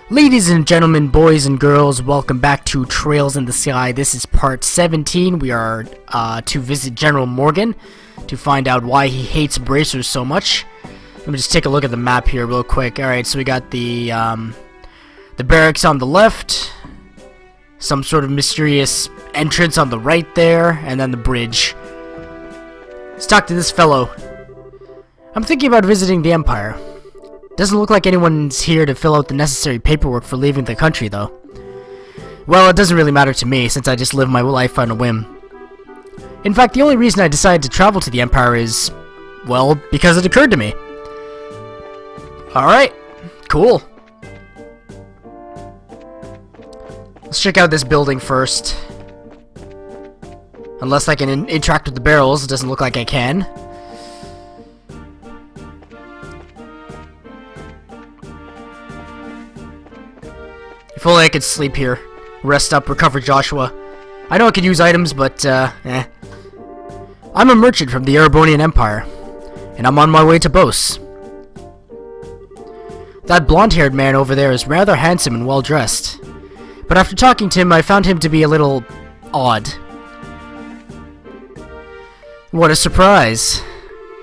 Ladies and gentlemen, boys and girls, welcome back to Trails in the Sky. This is part 17. We are to visit General Morgan to find out why he hates bracers so much. Let me just take a look at the map here real quick. Alright, so we got the barracks on the left, some sort of mysterious entrance on the right there, and then the bridge. Let's talk to this fellow. I'm thinking about visiting the Empire. Doesn't look like anyone's here to fill out the necessary paperwork for leaving the country, though. Well, it doesn't really matter to me, since I just live my life on a whim. In fact, the only reason I decided to travel to the Empire is, well, because it occurred to me. Alright, cool. Let's check out this building first. Unless I can interact with the barrels, it doesn't look like I can. If only I could sleep here. Rest up, recover Joshua. I know I could use items, but, I'm a merchant from the Erebonian Empire, and I'm on my way to Bos. That blonde-haired man over there is rather handsome and well-dressed, but after talking to him, I found him to be a little odd. What a surprise.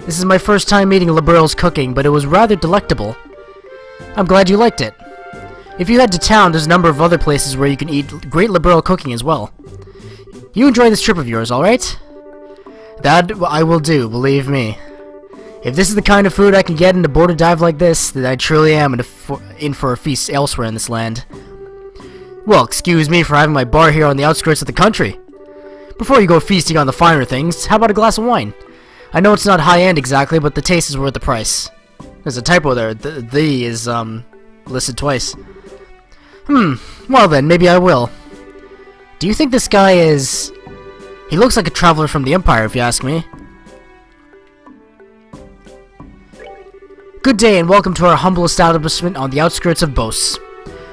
This is my first time eating Liberal's cooking, but it was rather delectable. I'm glad you liked it. If you head to town, there's a number of other places where you can eat great Liberal cooking as well. You enjoy this trip of yours, alright? That I will do, believe me. If this is the kind of food I can get in a border dive like this, then I truly am in for a feast elsewhere in this land. Well, excuse me for having my bar here on the outskirts of the country. Before you go feasting on the finer things, how about a glass of wine? I know it's not high-end exactly, but the taste is worth the price. There's a typo there. The is, listed twice. Well then, maybe I will. Do you think this guy is... He looks like a traveler from the Empire, if you ask me. Good day and welcome to our humble establishment on the outskirts of Bos.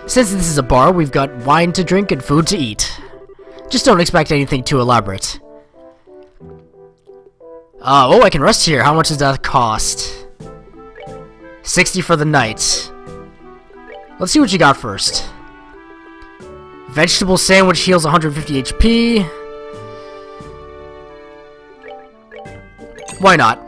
Since this is a bar, we've got wine to drink and food to eat. Just don't expect anything too elaborate. Oh, I can rest here. How much does that cost? 60 for the night. Let's see what you got first. Vegetable sandwich heals 150 HP. Why not?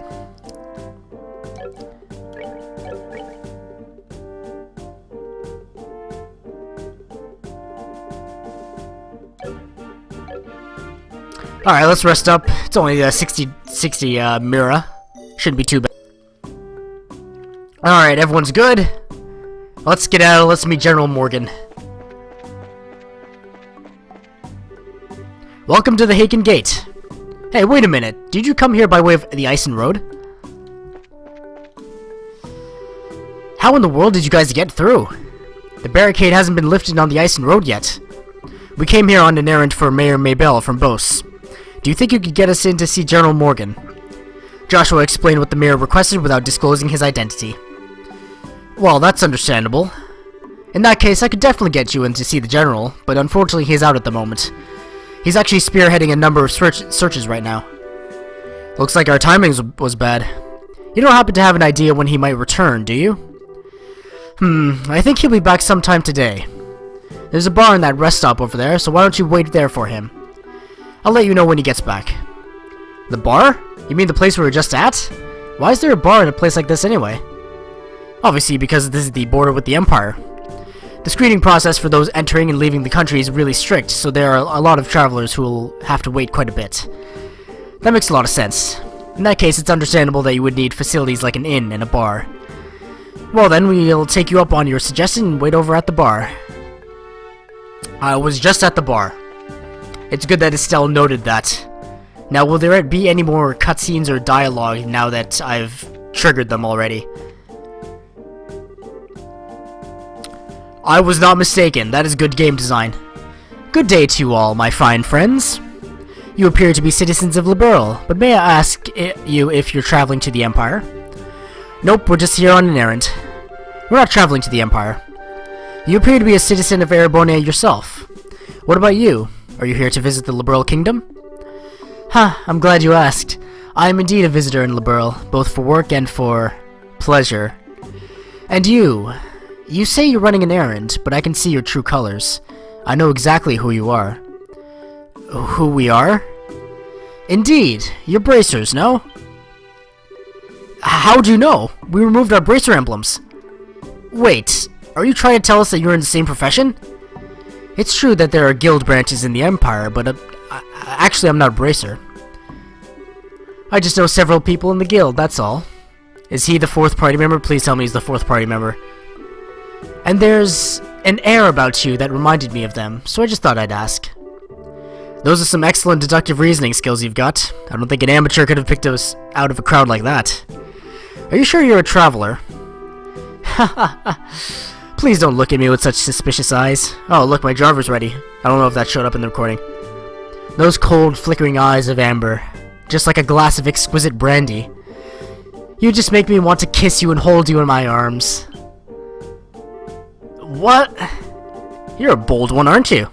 Alright, let's rest up. It's only 60 Mira. Shouldn't be too bad. Alright, everyone's good. Let's get out. Let's meet General Morgan. Welcome to the Haken Gate. Hey, wait a minute. Did you come here by way of the Icen Road? How in the world did you guys get through? The barricade hasn't been lifted on the Icen Road yet. We came here on an errand for Mayor Maybell from Bos. Do you think you could get us in to see General Morgan? Joshua explained what the mayor requested without disclosing his identity. Well, that's understandable. In that case, I could definitely get you in to see the general, but unfortunately he's out at the moment. He's actually spearheading a number of searches right now. Looks like our timing was bad. You don't happen to have an idea when he might return, do you? I think he'll be back sometime today. There's a bar in that rest stop over there, so why don't you wait there for him? I'll let you know when he gets back. The bar? You mean the place we were just at? Why is there a bar in a place like this anyway? Obviously because this is the border with the Empire. The screening process for those entering and leaving the country is really strict, so there are a lot of travelers who will have to wait quite a bit. That makes a lot of sense. In that case, it's understandable that you would need facilities like an inn and a bar. Well then, we'll take you up on your suggestion and wait over at the bar. I was just at the bar. It's good that Estelle noted that. Now, will there be any more cutscenes or dialogue now that I've triggered them already? I was not mistaken. That is good game design. Good day to you all, my fine friends. You appear to be citizens of Liberal, but may I ask you if you're traveling to the Empire? Nope, we're just here on an errand. We're not traveling to the Empire. You appear to be a citizen of Erebonia yourself. What about you? Are you here to visit the Liberal Kingdom? I'm glad you asked. I am indeed a visitor in Liberal, both for work and for pleasure. And you You say you're running an errand, but I can see your true colors. I know exactly who you are. Who we are? Indeed, you're bracers, no? How'd you know? We removed our bracer emblems. Wait, are you trying to tell us that you're in the same profession? It's true that there are guild branches in the Empire, but actually I'm not a bracer. I just know several people in the guild, that's all. Is he the fourth party member? Please tell me he's the fourth party member. And there's an air about you that reminded me of them, so I just thought I'd ask. Those are some excellent deductive reasoning skills you've got. I don't think an amateur could have picked us out of a crowd like that. Are you sure you're a traveler? Please don't look at me with such suspicious eyes. Oh, look, my driver's ready. I don't know if that showed up in the recording. Those cold, flickering eyes of amber. Just like a glass of exquisite brandy. You just make me want to kiss you and hold you in my arms. What? You're a bold one, aren't you?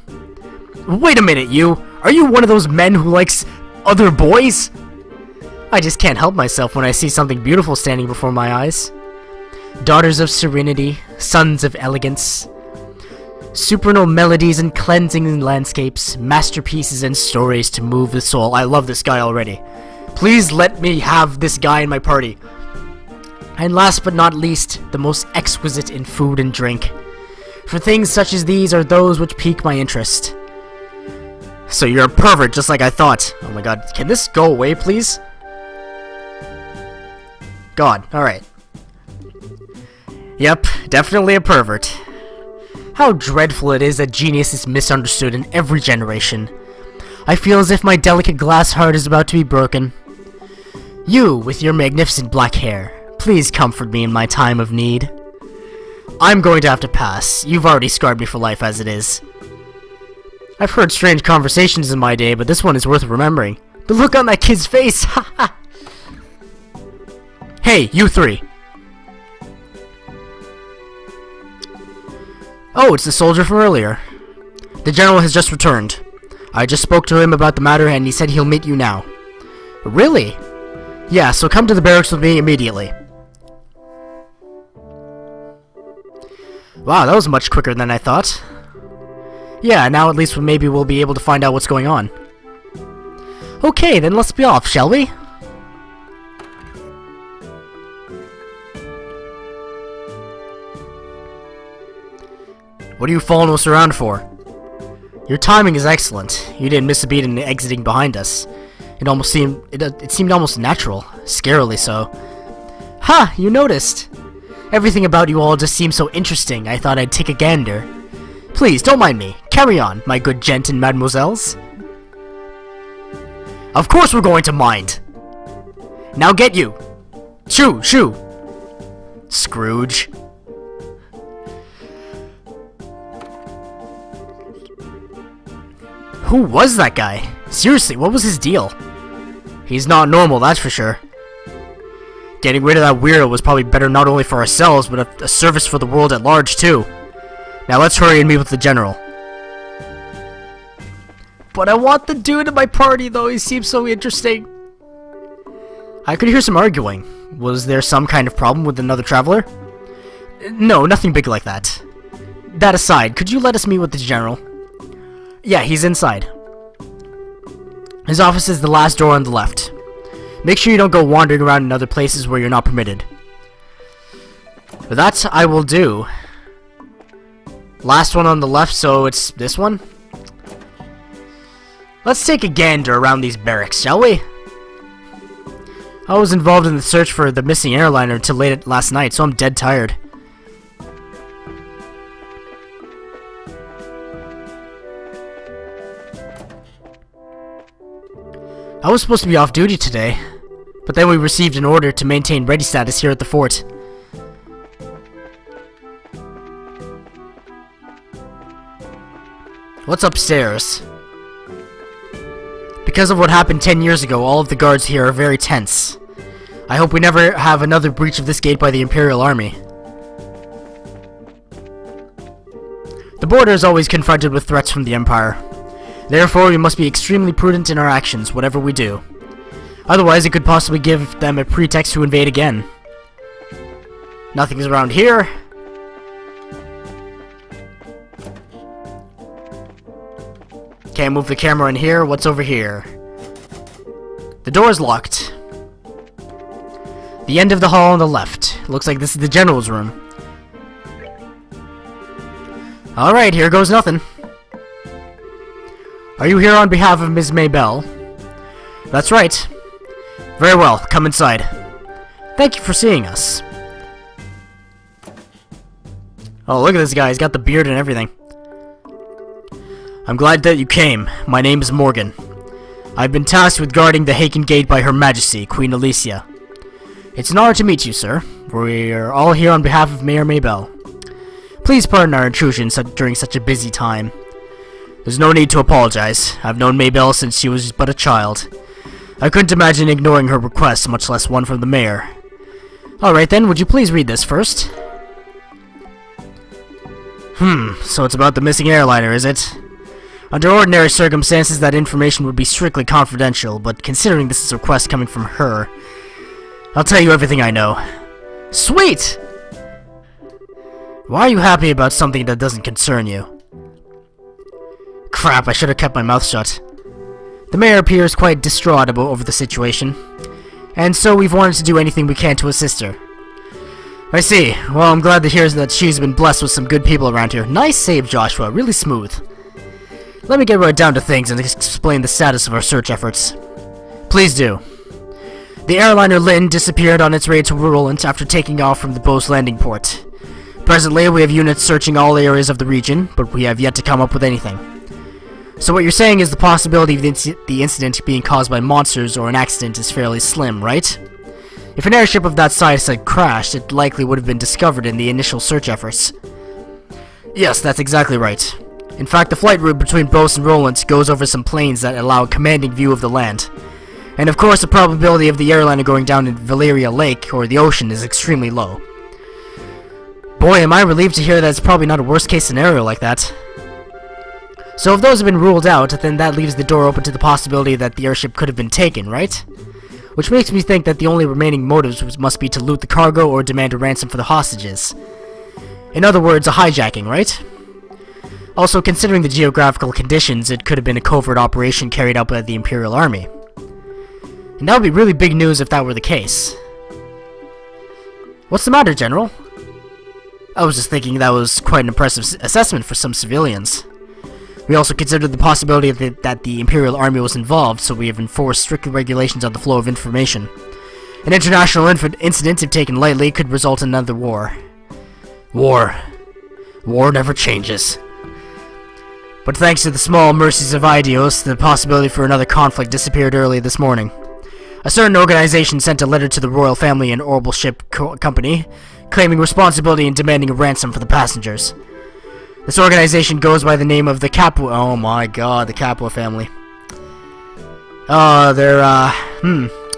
Wait a minute, you! Are you one of those men who likes other boys? I just can't help myself when I see something beautiful standing before my eyes. Daughters of serenity, sons of elegance, supernal melodies and cleansing landscapes, masterpieces and stories to move the soul. I love this guy already. Please let me have this guy in my party. And last but not least, the most exquisite in food and drink. For things such as these are those which pique my interest. So you're a pervert, just like I thought. Oh my god, can this go away, please? God, alright. Yep, definitely a pervert. How dreadful it is that genius is misunderstood in every generation. I feel as if my delicate glass heart is about to be broken. You, with your magnificent black hair, please comfort me in my time of need. I'm going to have to pass. You've already scarred me for life as it is. I've heard strange conversations in my day, but this one is worth remembering. The look on that kid's face! Haha! Hey, you three! Oh, it's the soldier from earlier. The general has just returned. I just spoke to him about the matter and he said he'll meet you now. Really? Yeah, so come to the barracks with me immediately. Wow, that was much quicker than I thought. Yeah, now at least maybe we'll be able to find out what's going on. Okay, then let's be off, shall we? What are you following us around for? Your timing is excellent. You didn't miss a beat in exiting behind us. It seemed almost natural, scarily so. Ha! You noticed. Everything about you all just seemed so interesting, I thought I'd take a gander. Please, don't mind me. Carry on, my good gent and mademoiselles. Of course we're going to mind. Now get you. Shoo, shoo. Scrooge. Who was that guy? Seriously, what was his deal? He's not normal, that's for sure. Getting rid of that weirdo was probably better not only for ourselves, but a service for the world at large, too. Now let's hurry and meet with the general. But I want the dude in my party, though. He seems so interesting. I could hear some arguing. Was there some kind of problem with another traveler? No, nothing big like that. That aside, could you let us meet with the general? Yeah, he's inside. His office is the last door on the left. Make sure you don't go wandering around in other places where you're not permitted. That I will do. Last one on the left, so it's this one? Let's take a gander around these barracks, shall we? I was involved in the search for the missing airliner until late last night, so I'm dead tired. I was supposed to be off duty today, but then we received an order to maintain ready status here at the fort. What's upstairs? Because of what happened 10 years ago, all of the guards here are very tense. I hope we never have another breach of this gate by the Imperial Army. The border is always confronted with threats from the Empire. Therefore, we must be extremely prudent in our actions, whatever we do. Otherwise, it could possibly give them a pretext to invade again. Nothing's around here. Can't move the camera in here. What's over here? The door is locked. The end of the hall on the left. Looks like this is the general's room. Alright, here goes nothing. Are you here on behalf of Ms. Maybell? That's right. Very well, come inside. Thank you for seeing us. Oh, look at this guy, he's got the beard and everything. I'm glad that you came. My name is Morgan. I've been tasked with guarding the Haken Gate by Her Majesty, Queen Alicia. It's an honor to meet you, sir. We're all here on behalf of Mayor Maybell. Please pardon our intrusion during such a busy time. There's no need to apologize. I've known Maybell since she was but a child. I couldn't imagine ignoring her request, much less one from the mayor. Alright then, would you please read this first? So it's about the missing airliner, is it? Under ordinary circumstances, that information would be strictly confidential, but considering this is a request coming from her, I'll tell you everything I know. Sweet! Why are you happy about something that doesn't concern you? Crap, I should have kept my mouth shut. The mayor appears quite distraught over the situation, and so we've wanted to do anything we can to assist her. I see. Well, I'm glad to hear that she's been blessed with some good people around here. Nice save, Joshua. Really smooth. Let me get right down to things and explain the status of our search efforts. Please do. The airliner Lynn disappeared on its way to Roland after taking off from the Bose landing port. Presently, we have units searching all areas of the region, but we have yet to come up with anything. So what you're saying is the possibility of the incident being caused by monsters or an accident is fairly slim, right? If an airship of that size had crashed, it likely would have been discovered in the initial search efforts. Yes, that's exactly right. In fact, the flight route between Bose and Roland goes over some plains that allow a commanding view of the land. And of course, the probability of the airliner going down in Valeria Lake or the ocean is extremely low. Boy, am I relieved to hear that it's probably not a worst-case scenario like that. So if those have been ruled out, then that leaves the door open to the possibility that the airship could have been taken, right? Which makes me think that the only remaining motives must be to loot the cargo or demand a ransom for the hostages. In other words, a hijacking, right? Also, considering the geographical conditions, it could have been a covert operation carried out by the Imperial Army. And that would be really big news if that were the case. What's the matter, General? I was just thinking that was quite an impressive assessment for some civilians. We also considered the possibility that the Imperial Army was involved, so we have enforced strict regulations on the flow of information. An international incident, if taken lightly, could result in another war. War never changes. But thanks to the small mercies of Idios, the possibility for another conflict disappeared early this morning. A certain organization sent a letter to the royal family and Orbital Ship Company, claiming responsibility and demanding a ransom for the passengers. This organization goes by the name of the Capua. Oh my god, the Capua family.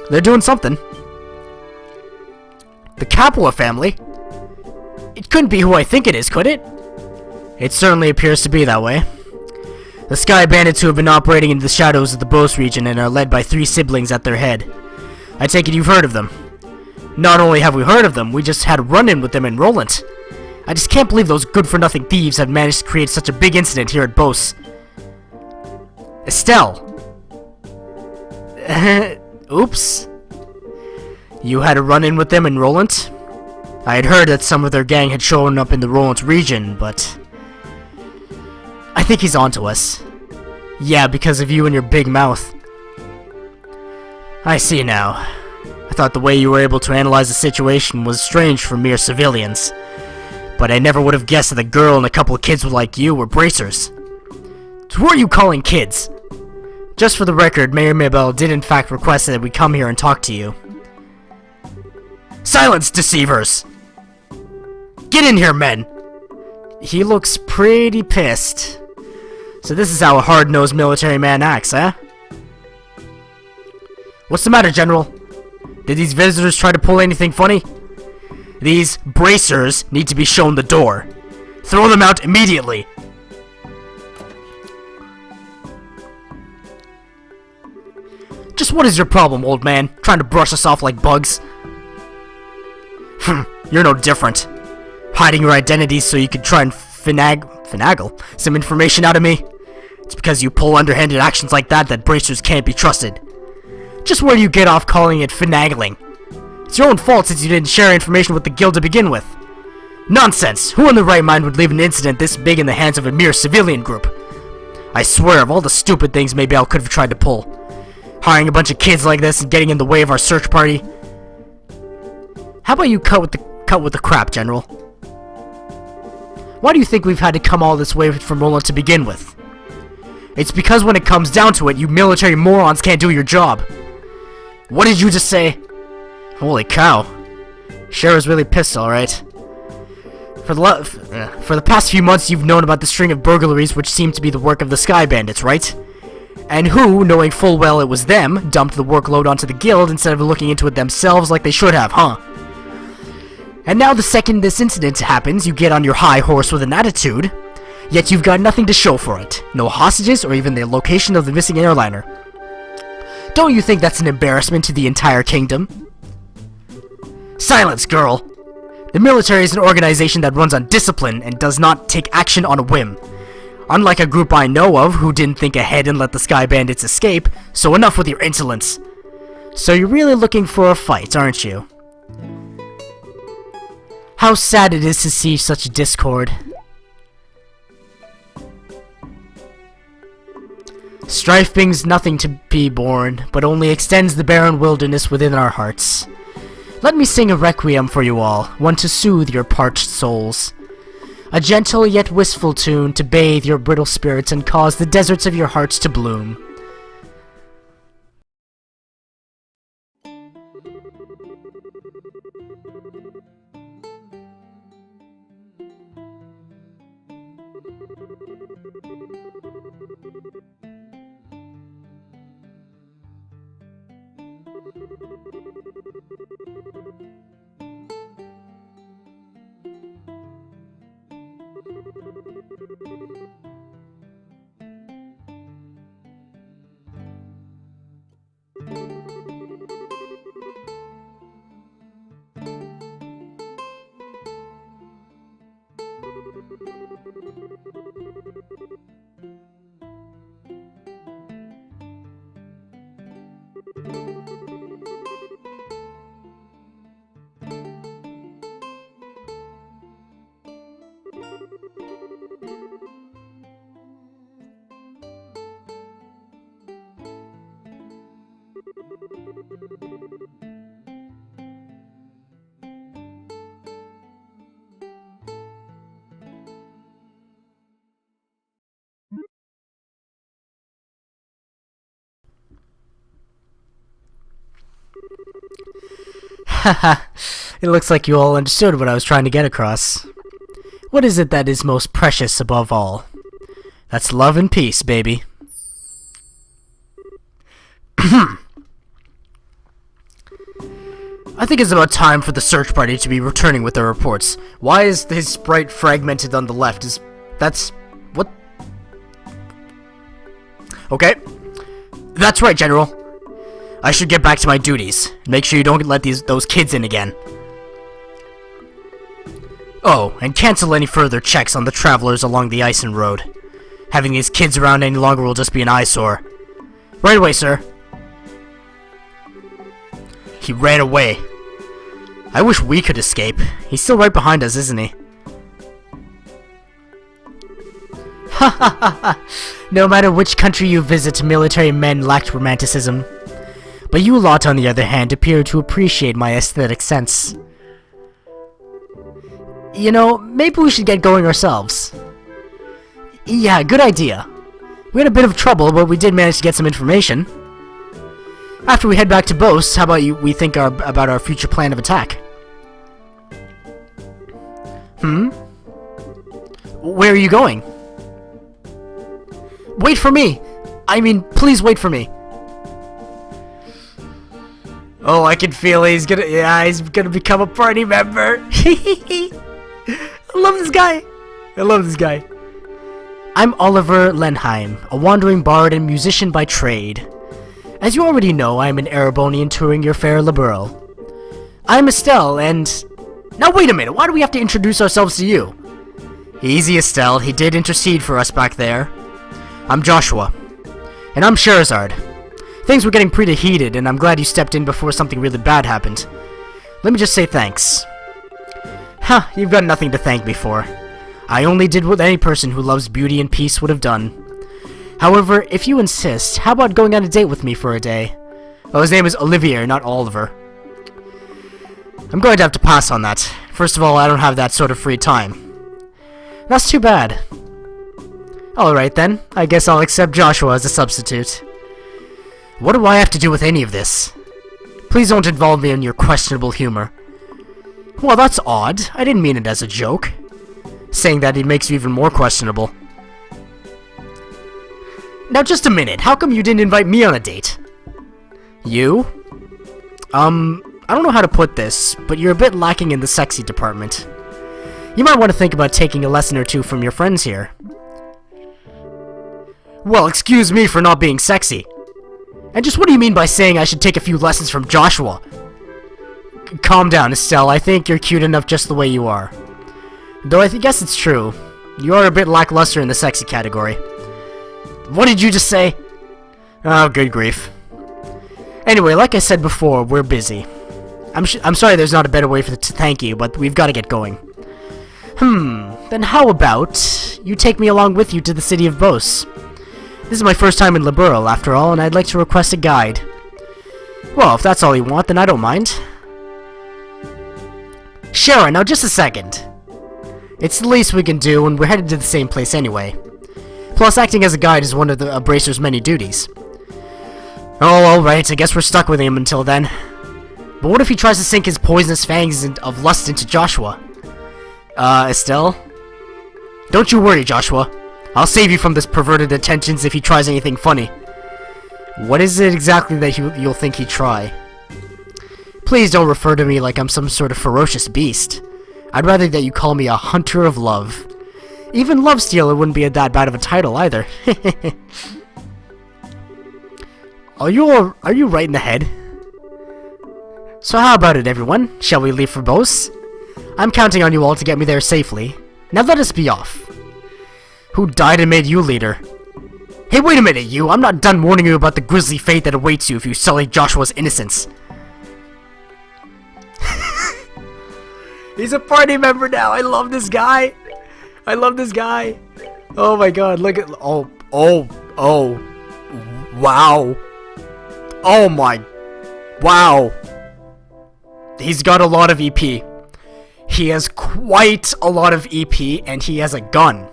They're doing something. The Capua family? It couldn't be who I think it is, could it? It certainly appears to be that way. The Sky Bandits who have been operating in the shadows of the Bose region and are led by 3 siblings at their head. I take it you've heard of them. Not only have we heard of them, we just had a run-in with them in Roland. I just can't believe those good-for-nothing thieves have managed to create such a big incident here at Bose. Estelle! Oops. You had a run-in with them in Roland? I had heard that some of their gang had shown up in the Roland region, but I think he's onto us. Yeah, because of you and your big mouth. I see now. I thought the way you were able to analyze the situation was strange for mere civilians. But I never would have guessed that a girl and a couple of kids like you were bracers. Who are you calling kids? Just for the record, Mayor Maybell did in fact request that we come here and talk to you. Silence, deceivers! Get in here, men! He looks pretty pissed. So this is how a hard-nosed military man acts, eh? What's the matter, General? Did these visitors try to pull anything funny? These bracers need to be shown the door. Throw them out immediately! Just what is your problem, old man? Trying to brush us off like bugs? You're no different. Hiding your identity so you could try and finagle some information out of me? It's because you pull underhanded actions like that that bracers can't be trusted. Just where do you get off calling it finagling? It's your own fault since you didn't share information with the guild to begin with. Nonsense! Who in their right mind would leave an incident this big in the hands of a mere civilian group? I swear, of all the stupid things Maybelle could have tried to pull, hiring a bunch of kids like this and getting in the way of our search party. How about you cut with the crap, General? Why do you think we've had to come all this way from Roland to begin with? It's because when it comes down to it, you military morons can't do your job. What did you just say? Holy cow. Shara's really pissed, alright. For the past few months, you've known about the string of burglaries which seem to be the work of the Sky Bandits, right? And who, knowing full well it was them, dumped the workload onto the guild instead of looking into it themselves like they should have, huh? And now the second this incident happens, you get on your high horse with an attitude, yet you've got nothing to show for it. No hostages or even the location of the missing airliner. Don't you think that's an embarrassment to the entire kingdom? Silence, girl! The military is an organization that runs on discipline and does not take action on a whim. Unlike a group I know of who didn't think ahead and let the Sky Bandits escape, so enough with your insolence. So you're really looking for a fight, aren't you? How sad it is to see such discord. Strife brings nothing to be born, but only extends the barren wilderness within our hearts. Let me sing a requiem for you all, one to soothe your parched souls. A gentle yet wistful tune to bathe your brittle spirits and cause the deserts of your hearts to bloom. Haha, it looks like you all understood what I was trying to get across. What is it that is most precious above all? That's love and peace, baby. I think it's about time for the search party to be returning with their reports. Why is his sprite fragmented on the left? That's... what? Okay. That's right, General. I should get back to my duties. Make sure you don't let those kids in again. Oh, and cancel any further checks on the travelers along the Ison Road. Having these kids around any longer will just be an eyesore. Right away, sir. He ran away. I wish we could escape. He's still right behind us, isn't he? Ha ha ha ha! No matter which country you visit, military men lacked romanticism. But you lot, on the other hand, appear to appreciate my aesthetic sense. You know, maybe we should get going ourselves. Yeah, good idea. We had a bit of trouble, but we did manage to get some information. After we head back to Bose, how about we think about our future plan of attack? Where are you going? Wait for me! I mean, please wait for me. Oh, I can feel he's gonna become a party member. I love this guy. I love this guy. I'm Oliver Lenheim, a wandering bard and musician by trade. As you already know, I am an Erebonian touring your fair Liberal. I'm Estelle, and... Now wait a minute, why do we have to introduce ourselves to you? Easy, Estelle, he did intercede for us back there. I'm Joshua. And I'm Sherazard. Things were getting pretty heated, and I'm glad you stepped in before something really bad happened. Let me just say thanks. Huh, you've got nothing to thank me for. I only did what any person who loves beauty and peace would have done. However, if you insist, how about going on a date with me for a day? Oh, his name is Olivier, not Oliver. I'm going to have to pass on that. First of all, I don't have that sort of free time. That's too bad. Alright then, I guess I'll accept Joshua as a substitute. What do I have to do with any of this? Please don't involve me in your questionable humor. Well, that's odd. I didn't mean it as a joke. Saying that it makes you even more questionable. Now just a minute, how come you didn't invite me on a date? You? I don't know how to put this, but you're a bit lacking in the sexy department. You might want to think about taking a lesson or two from your friends here. Well, excuse me for not being sexy. And just what do you mean by saying I should take a few lessons from Joshua? Calm down, Estelle. I think you're cute enough just the way you are. Though I guess it's true. You are a bit lackluster in the sexy category. What did you just say? Oh, good grief. Anyway, like I said before, we're busy. I'm sorry there's not a better way to thank you, but we've got to get going. Then how about you take me along with you to the city of Beauce? This is my first time in Liberl, after all, and I'd like to request a guide. Well, if that's all you want, then I don't mind. Sharon, now just a second. It's the least we can do, and we're headed to the same place anyway. Plus, acting as a guide is one of the Bracer's many duties. Oh, alright, I guess we're stuck with him until then. But what if he tries to sink his poisonous fangs of lust into Joshua? Estelle? Don't you worry, Joshua. I'll save you from this perverted attentions if he tries anything funny. What is it exactly that you'll think he'd try? Please don't refer to me like I'm some sort of ferocious beast. I'd rather that you call me a hunter of love. Even Love Stealer wouldn't be that bad of a title either. Are you right in the head? So how about it, everyone? Shall we leave for Beauce? I'm counting on you all to get me there safely. Now let us be off. Who died and made you leader? Hey, wait a minute, you! I'm not done warning you about the grisly fate that awaits you if you sully Joshua's innocence. He's a party member now! I love this guy! I love this guy! Oh my god, look at... Oh. Wow. Oh my... Wow. He's got a lot of EP. He has quite a lot of EP, and he has a gun.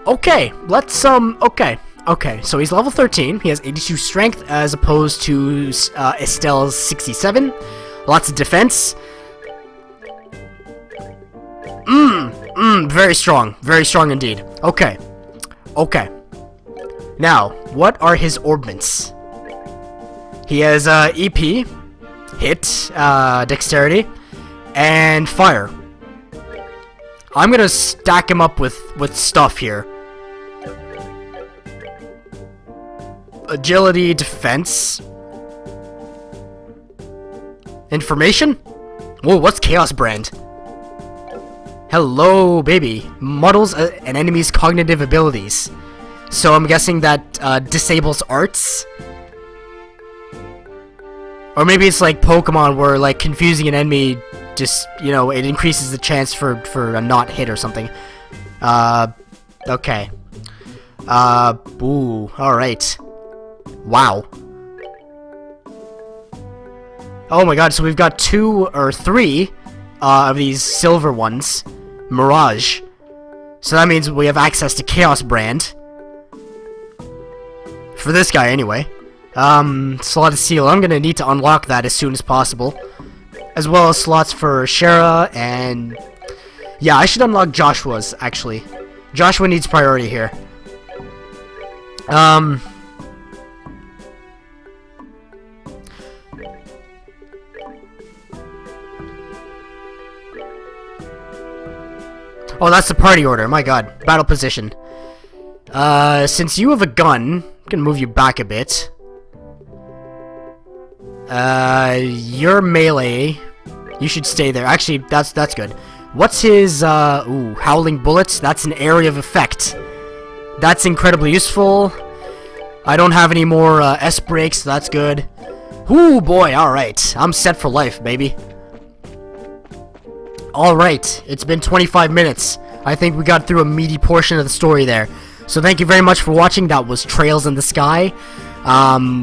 Okay, let's, okay, so he's level 13, he has 82 strength as opposed to, Estelle's 67, lots of defense. Very strong indeed. Okay. Now, what are his orbments? He has, EP, hit, dexterity, and fire. I'm gonna stack him up with stuff here. Agility, defense. Information? Whoa, what's Chaos Brand? Hello, baby. Models an enemy's cognitive abilities. So I'm guessing that disables arts? Or maybe it's like Pokemon where like confusing an enemy just, you know, it increases the chance for a not hit or something. Okay. Ooh, alright. Wow. Oh my god, so we've got 2 or 3 of these silver ones. Mirage. So that means we have access to Chaos Brand. For this guy, anyway. Slotted Seal. I'm gonna need to unlock that as soon as possible. As well as slots for Shara and... Yeah, I should unlock Joshua's, actually. Joshua needs priority here. Oh, that's the party order. My god. Battle position. Since you have a gun, I'm gonna move you back a bit. You're melee. You should stay there. Actually, that's good. What's his, Howling Bullets? That's an area of effect. That's incredibly useful. I don't have any more, S-breaks, so that's good. Ooh, boy, alright. I'm set for life, baby. Alright, it's been 25 minutes. I think we got through a meaty portion of the story there. So thank you very much for watching. That was Trails in the Sky.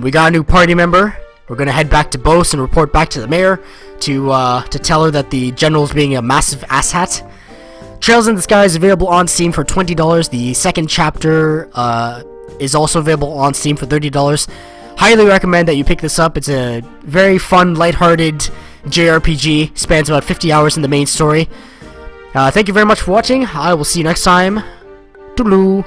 We got a new party member. We're gonna head back to Bose and report back to the mayor to tell her that the general's being a massive asshat. Trails in the Sky is available on Steam for $20. The second chapter is also available on Steam for $30. Highly recommend that you pick this up. It's a very fun, lighthearted JRPG. Spans about 50 hours in the main story. Thank you very much for watching. I will see you next time. Toodaloo.